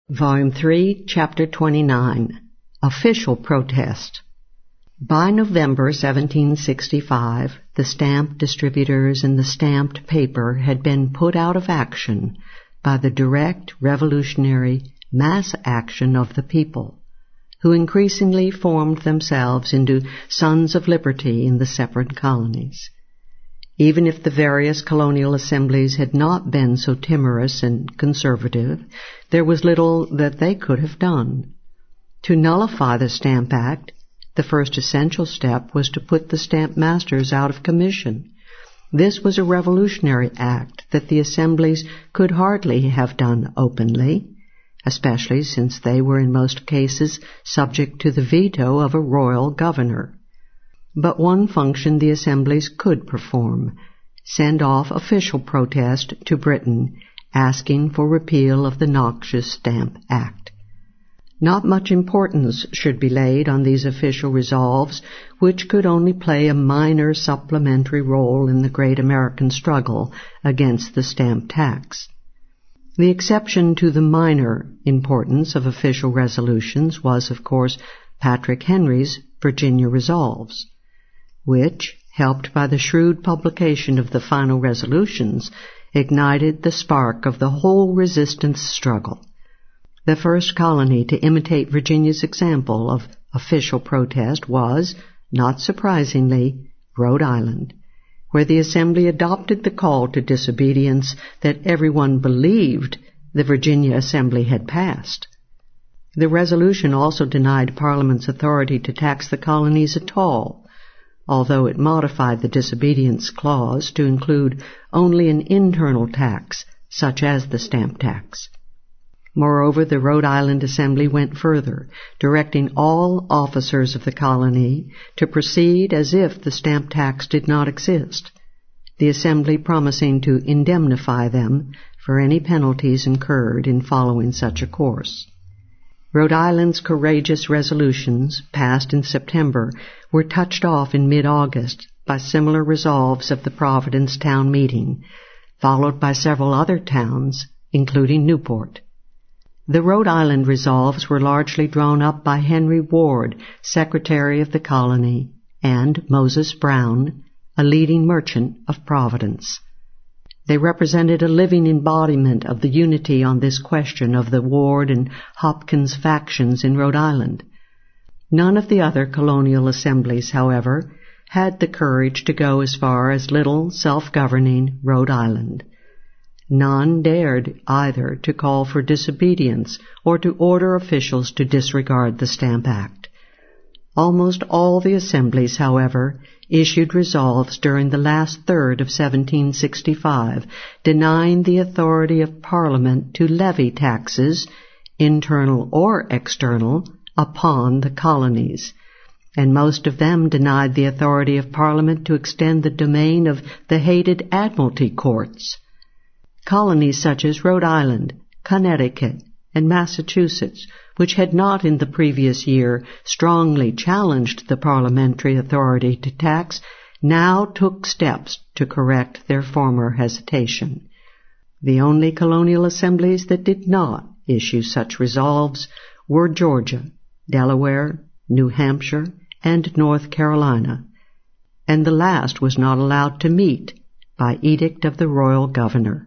Volume 3, Chapter 29, Official Protest. By November 1765, the stamp distributors and the stamped paper had been put out of action by the direct revolutionary mass action of the people, who increasingly formed themselves into sons of liberty in the separate colonies. Even if the various colonial assemblies had not been so timorous and conservative, there was little that they could have done. To nullify the Stamp Act, the first essential step was to put the stamp masters out of commission. This was a revolutionary act that the assemblies could hardly have done openly, especially since they were in most cases subject to the veto of a royal governor. But one function the assemblies could perform: send off official protest to Britain asking for repeal of the noxious Stamp Act. Not much importance should be laid on these official resolves, which could only play a minor supplementary role in the great American struggle against the stamp tax. The exception to the minor importance of official resolutions was, of course, Patrick Henry's Virginia Resolves, which, helped by the shrewd publication of the final resolutions, ignited the spark of the whole resistance struggle. The first colony to imitate Virginia's example of official protest was, not surprisingly, Rhode Island, where the Assembly adopted the call to disobedience that everyone believed the Virginia Assembly had passed. The resolution also denied Parliament's authority to tax the colonies at all, although it modified the disobedience clause to include only an internal tax, such as the stamp tax. Moreover, the Rhode Island Assembly went further, directing all officers of the colony to proceed as if the stamp tax did not exist, the Assembly promising to indemnify them for any penalties incurred in following such a course. Rhode Island's courageous resolutions, passed in September, were touched off in mid-August by similar resolves of the Providence town meeting, followed by several other towns, including Newport. The Rhode Island resolves were largely drawn up by Henry Ward, Secretary of the colony, and Moses Brown, a leading merchant of Providence. They represented a living embodiment of the unity on this question of the Ward and Hopkins factions in Rhode Island. None of the other colonial assemblies, however, had the courage to go as far as little self-governing Rhode Island. None dared either to call for disobedience or to order officials to disregard the Stamp Act. Almost all the assemblies, however, issued resolves during the last third of 1765 denying the authority of Parliament to levy taxes, internal or external, upon the colonies, and most of them denied the authority of Parliament to extend the domain of the hated Admiralty courts. Colonies such as Rhode Island, Connecticut, and Massachusetts, which had not in the previous year strongly challenged the parliamentary authority to tax, now took steps to correct their former hesitation. The only colonial assemblies that did not issue such resolves were Georgia, Delaware, New Hampshire, and North Carolina, and the last was not allowed to meet by edict of the royal governor.